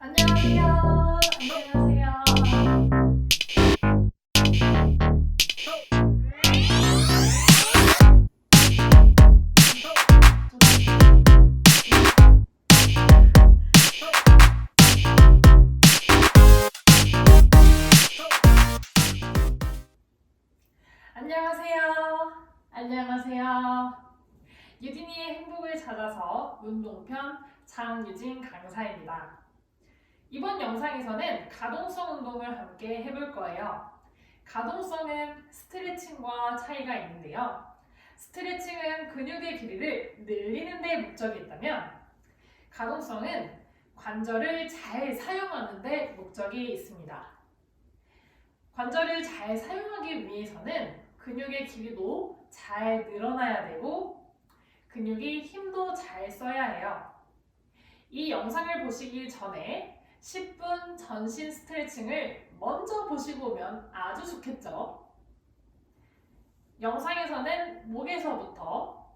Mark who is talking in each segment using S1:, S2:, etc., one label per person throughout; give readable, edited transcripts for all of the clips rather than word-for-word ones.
S1: 안녕하세요. 안녕하세요. 안녕하세요. 안녕하세요. 유진이의 행복을 찾아서 운동편 장유진 강사입니다. 이번 영상에서는 가동성 운동을 함께 해볼 거예요. 가동성은 스트레칭과 차이가 있는데요. 스트레칭은 근육의 길이를 늘리는 데 목적이 있다면 가동성은 관절을 잘 사용하는 데 목적이 있습니다. 관절을 잘 사용하기 위해서는 근육의 길이도 잘 늘어나야 되고 근육이 힘도 잘 써야 해요. 이 영상을 보시기 전에 10분 전신 스트레칭을 먼저 보시고 오면 아주 좋겠죠? 영상에서는 목에서부터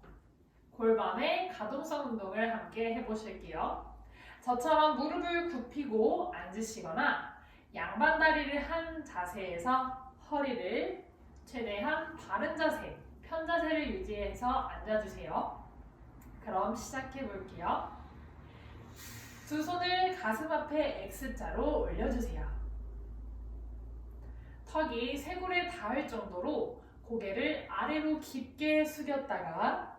S1: 골반의 가동성 운동을 함께 해보실게요. 저처럼 무릎을 굽히고 앉으시거나 양반 다리를 한 자세에서 허리를 최대한 바른 자세, 편자세를 유지해서 앉아주세요. 그럼 시작해 볼게요. 두 손을 가슴 앞에 X자로 올려주세요. 턱이 쇄골에 닿을 정도로 고개를 아래로 깊게 숙였다가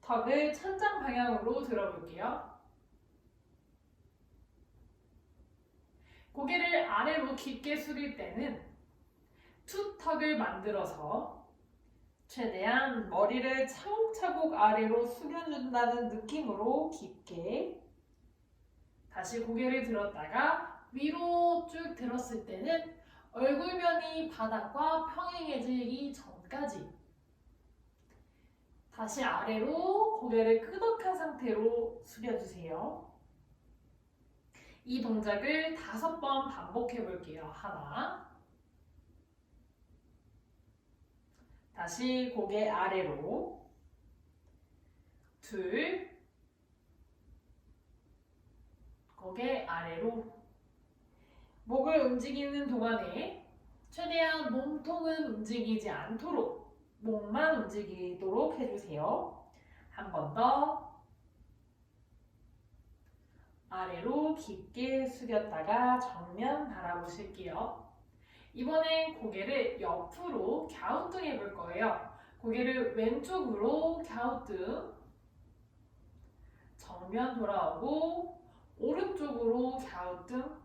S1: 턱을 천장 방향으로 들어볼게요. 고개를 아래로 깊게 숙일 때는 투턱을 만들어서 최대한 머리를 차곡차곡 아래로 숙여준다는 느낌으로 깊게 다시 고개를 들었다가 위로 쭉 들었을 때는 얼굴면이 바닥과 평행해지기 전까지 다시 아래로 고개를 끄덕한 상태로 숙여주세요. 이 동작을 5번 반복해 볼게요. 하나, 다시 고개 아래로, 둘, 고개 아래로. 목을 움직이는 동안에 최대한 몸통은 움직이지 않도록 목만 움직이도록 해주세요. 한 번 더. 아래로 깊게 숙였다가 정면 바라보실게요. 이번엔 고개를 옆으로 갸우뚱 해볼 거예요. 고개를 왼쪽으로 갸우뚱, 정면 돌아오고 오른쪽으로 갸우뚱,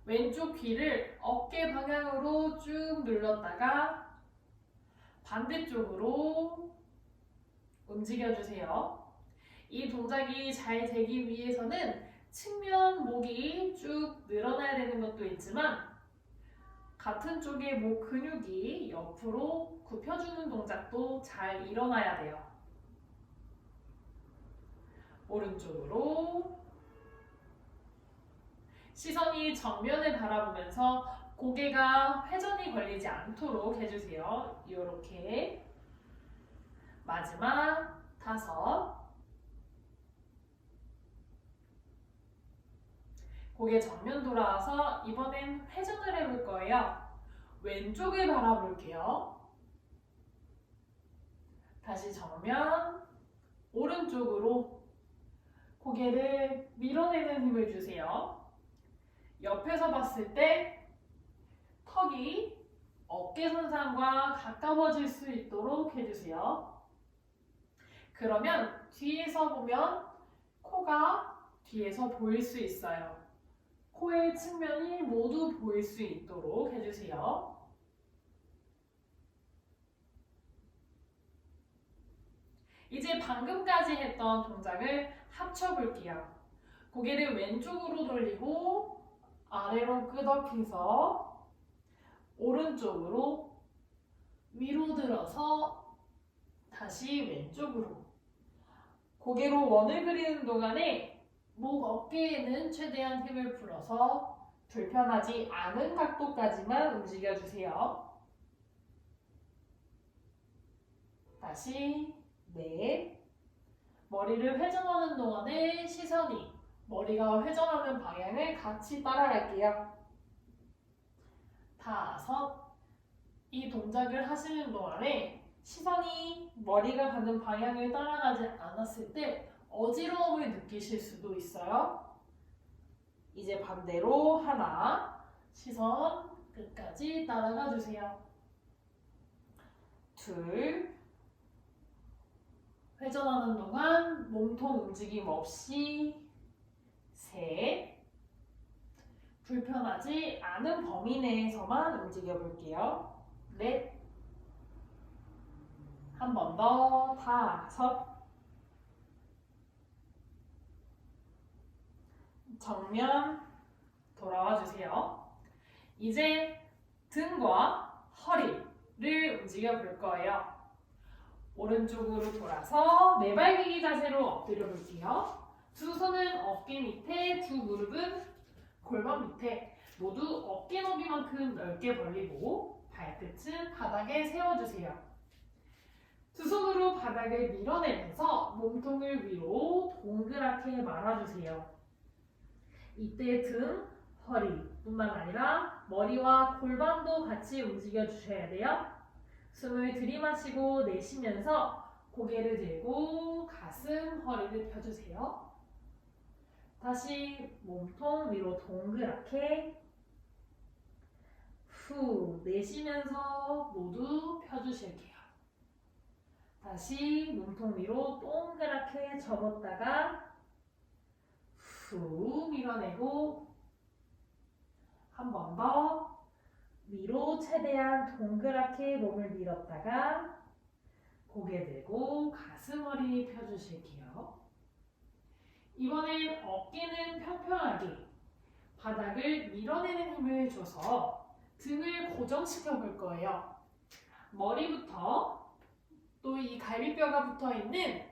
S1: 왼쪽 귀를 어깨 방향으로 쭉 눌렀다가 반대쪽으로 움직여주세요. 이 동작이 잘 되기 위해서는 측면 목이 쭉 늘어나야 되는 것도 있지만 같은 쪽의 목 근육이 옆으로 굽혀주는 동작도 잘 일어나야 돼요. 오른쪽으로 시선이 정면을 바라보면서 고개가 회전이 걸리지 않도록 해주세요. 이렇게 마지막 5. 고개 정면 돌아와서 이번엔 회전을 해볼 거예요. 왼쪽을 바라볼게요. 다시 정면, 오른쪽으로 고개를 밀어내는 힘을 주세요. 옆에서 봤을 때 턱이 어깨선상과 가까워질 수 있도록 해주세요. 그러면 뒤에서 보면 코가 뒤에서 보일 수 있어요. 코의 측면이 모두 보일 수 있도록 해주세요. 이제 방금까지 했던 동작을 합쳐볼게요. 고개를 왼쪽으로 돌리고 아래로 끄덕해서 오른쪽으로 위로 들어서 다시 왼쪽으로. 고개로 원을 그리는 동안에 목 어깨에는 최대한 힘을 풀어서 불편하지 않은 각도까지만 움직여주세요. 다시 넷, 머리를 회전하는 동안에 시선이 머리가 회전하는 방향을 같이 따라갈게요. 5. 이 동작을 하시는 동안에 시선이 머리가 가는 방향을 따라가지 않았을 때 어지러움을 느끼실 수도 있어요. 이제 반대로 하나, 시선 끝까지 따라가 주세요. 2, 회전하는 동안 몸통 움직임 없이 3, 불편하지 않은 범위 내에서만 움직여 볼게요. 4, 한 번 더 5, 정면 돌아와 주세요. 이제 등과 허리를 움직여 볼 거예요. 오른쪽으로 돌아서 내발기기 자세로 엎드려 볼게요. 두 손은 어깨 밑에, 두 무릎은 골반 밑에 모두 어깨 너비만큼 넓게 벌리고 발끝은 바닥에 세워주세요. 두 손으로 바닥을 밀어내면서 몸통을 위로 동그랗게 말아주세요. 이때 등, 허리뿐만 아니라 머리와 골반도 같이 움직여 주셔야 돼요. 숨을 들이마시고 내쉬면서 고개를 들고 가슴, 허리를 펴주세요. 다시 몸통 위로 동그랗게 후 내쉬면서 모두 펴주실게요. 다시 몸통 위로 동그랗게 접었다가 후 밀어내고 한 번 더 위로 최대한 동그랗게 몸을 밀었다가 고개 들고 가슴 허리 펴주실게요. 이번엔 어깨는 평평하게 바닥을 밀어내는 힘을 줘서 등을 고정시켜 볼 거예요. 머리부터 또 이 갈비뼈가 붙어 있는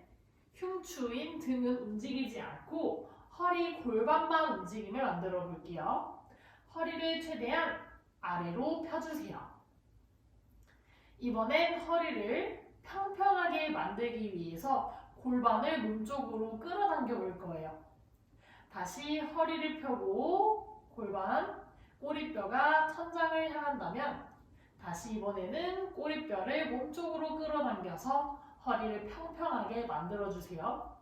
S1: 흉추인 등은 움직이지 않고 허리, 골반만 움직임을 만들어 볼게요. 허리를 최대한 아래로 펴주세요. 이번엔 허리를 평평하게 만들기 위해서 골반을 몸쪽으로 끌어당겨 볼 거예요. 다시 허리를 펴고 골반, 꼬리뼈가 천장을 향한다면 다시 이번에는 꼬리뼈를 몸쪽으로 끌어당겨서 허리를 평평하게 만들어주세요.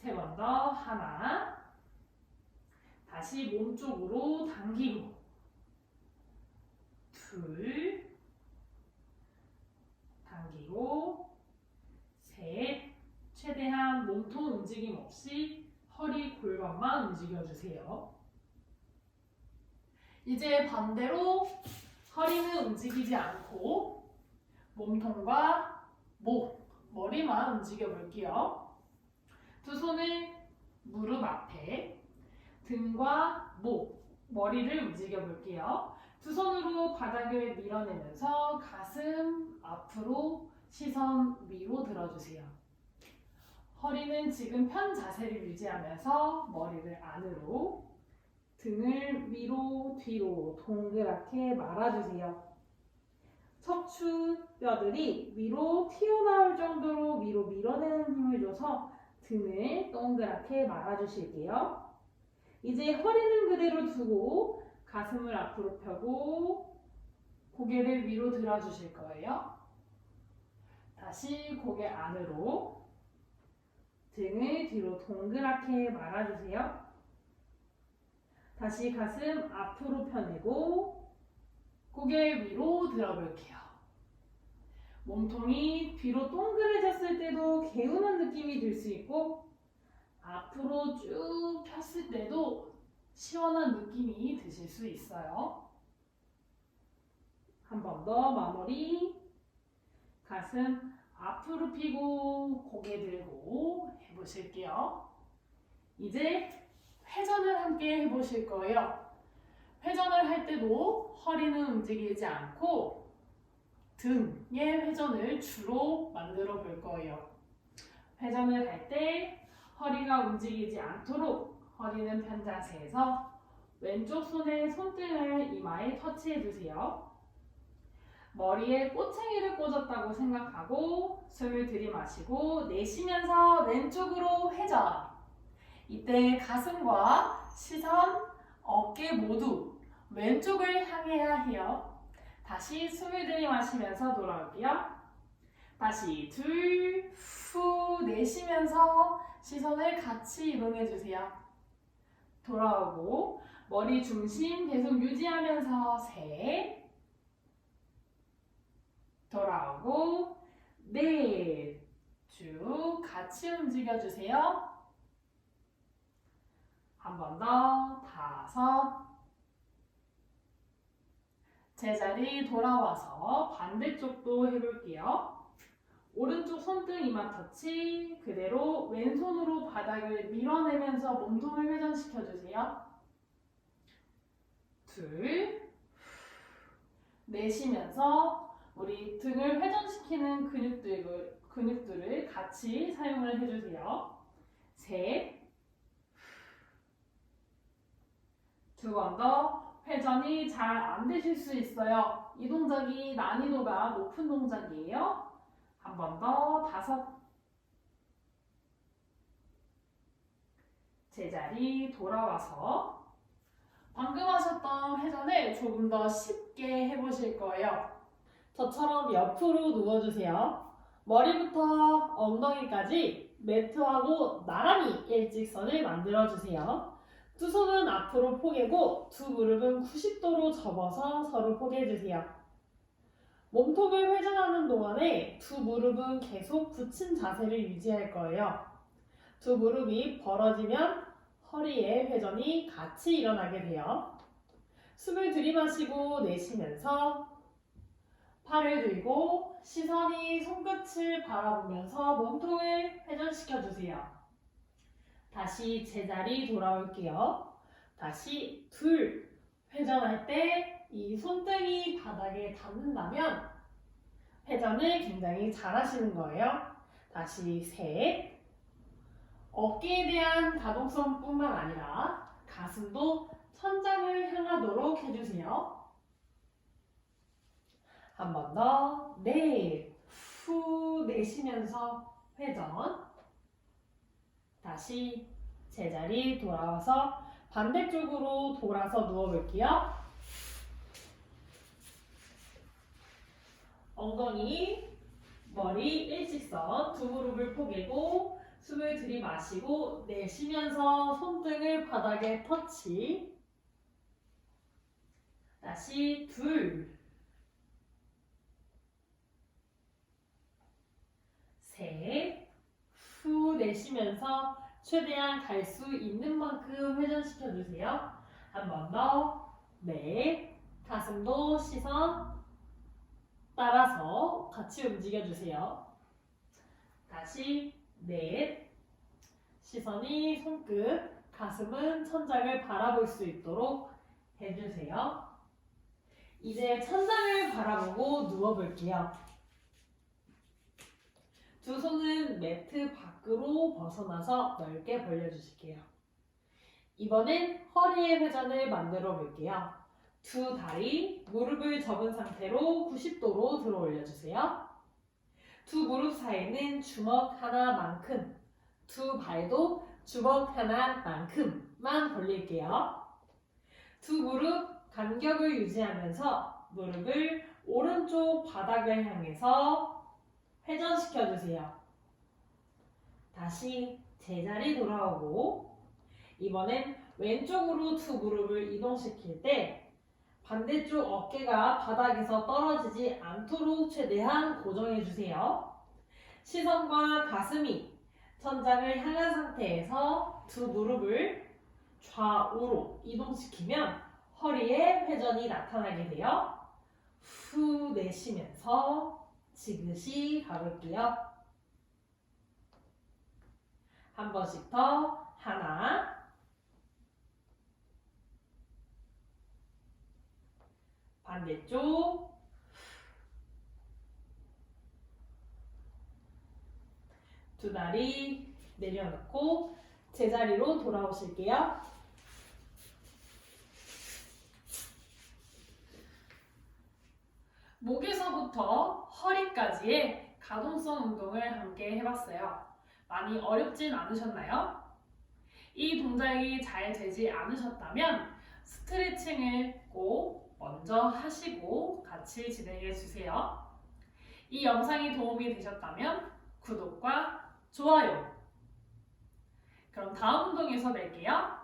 S1: 3번 더 하나, 다시 몸쪽으로 당기고 둘, 당기고 셋, 최대한 몸통 움직임 없이 허리, 골반만 움직여주세요. 이제 반대로 허리는 움직이지 않고 몸통과 목, 머리만 움직여 볼게요. 두 손을 무릎 앞에, 등과 목, 머리를 움직여 볼게요. 두 손으로 바닥을 밀어내면서 가슴 앞으로, 시선 위로 들어주세요. 허리는 지금 편 자세를 유지하면서 머리를 안으로, 등을 위로, 뒤로 동그랗게 말아주세요. 척추뼈들이 위로 튀어나올 정도로 위로 밀어내는 힘을 줘서 등을 동그랗게 말아주실게요. 이제 허리는 그대로 두고 가슴을 앞으로 펴고 고개를 위로 들어주실 거예요. 다시 고개 안으로, 등을 뒤로 동그랗게 말아주세요. 다시 가슴 앞으로 펴내고 고개 위로 들어볼게요. 몸통이 뒤로 동그래졌을 때도 개운한 느낌이 들 수 있고 앞으로 쭉 폈을 때도 시원한 느낌이 드실 수 있어요. 한 번 더 마무리. 가슴 앞으로 펴고 고개 들고 해보실게요. 이제 회전을 함께 해보실 거예요. 회전을 할 때도 허리는 움직이지 않고 등의 회전을 주로 만들어 볼 거예요. 회전을 할 때 허리가 움직이지 않도록 허리는 편 자세에서 왼쪽 손에 손등을 이마에 터치해 주세요. 머리에 꼬챙이를 꽂았다고 생각하고 숨을 들이마시고 내쉬면서 왼쪽으로 회전. 이때 가슴과 시선, 어깨 모두 왼쪽을 향해야 해요. 다시 숨을 들이마시면서 돌아올게요. 다시 둘, 후 내쉬면서 시선을 같이 이동해주세요. 돌아오고 머리 중심 계속 유지하면서 셋, 돌아오고 넷, 쭉 같이 움직여주세요. 한 번 더, 다섯, 제자리 돌아와서 반대쪽도 해볼게요. 오른쪽 손등 이마 터치, 그대로 왼손으로 바닥을 밀어내면서 몸통을 회전시켜주세요. 둘, 내쉬면서 우리 등을 회전시키는 근육들을 같이 사용을 해주세요. 셋, 두 번 더. 회전이 잘 안 되실 수 있어요. 이 동작이 난이도가 높은 동작이에요. 한 번 더. 다섯, 제자리 돌아와서 방금 하셨던 회전을 조금 더 쉽게 해보실 거예요. 저처럼 옆으로 누워주세요. 머리부터 엉덩이까지 매트하고 나란히 일직선을 만들어주세요. 두 손은 앞으로 포개고 두 무릎은 90도로 접어서 서로 포개해주세요. 몸통을 회전하는 동안에 두 무릎은 계속 붙인 자세를 유지할 거예요. 두 무릎이 벌어지면 허리에 회전이 같이 일어나게 돼요. 숨을 들이마시고 내쉬면서 팔을 들고 시선이 손끝을 바라보면서 몸통을 회전시켜주세요. 다시 제자리 돌아올게요. 다시 둘, 회전할 때 이 손등이 바닥에 닿는다면 회전을 굉장히 잘 하시는 거예요. 다시 셋, 어깨에 대한 가동성뿐만 아니라 가슴도 천장을 향하도록 해주세요. 한 번 더, 넷, 후 내쉬면서 회전. 다시 제자리 돌아와서 반대쪽으로 돌아서 누워볼게요. 엉덩이, 머리 일직선, 두 무릎을 포개고 숨을 들이마시고 내쉬면서 손등을 바닥에 터치. 다시 둘, 셋, 후 내쉬면서 최대한 갈 수 있는 만큼 회전시켜주세요. 한 번 더, 넷, 가슴도 시선 따라서 같이 움직여주세요. 다시 넷, 시선이 손끝, 가슴은 천장을 바라볼 수 있도록 해주세요. 이제 천장을 바라보고 누워볼게요. 두 손은 매트 밖으로 벗어나서 넓게 벌려주실게요. 이번엔 허리의 회전을 만들어 볼게요. 두 다리, 무릎을 접은 상태로 90도로 들어 올려주세요. 두 무릎 사이는 주먹 하나만큼, 두 발도 주먹 하나만큼만 벌릴게요. 두 무릎 간격을 유지하면서 무릎을 오른쪽 바닥을 향해서 회전시켜주세요. 다시 제자리 돌아오고 이번엔 왼쪽으로 두 무릎을 이동시킬 때 반대쪽 어깨가 바닥에서 떨어지지 않도록 최대한 고정해주세요. 시선과 가슴이 천장을 향한 상태에서 두 무릎을 좌우로 이동시키면 허리에 회전이 나타나게 돼요. 후 내쉬면서 지그시 가볼게요. 한 번씩 더. 하나, 반대쪽, 두 다리 내려놓고 제자리로 돌아오실게요. 목에서부터 허리까지의 가동성 운동을 함께 해봤어요. 많이 어렵진 않으셨나요? 이 동작이 잘 되지 않으셨다면 스트레칭을 꼭 먼저 하시고 같이 진행해 주세요. 이 영상이 도움이 되셨다면 구독과 좋아요. 그럼 다음 운동에서 뵐게요.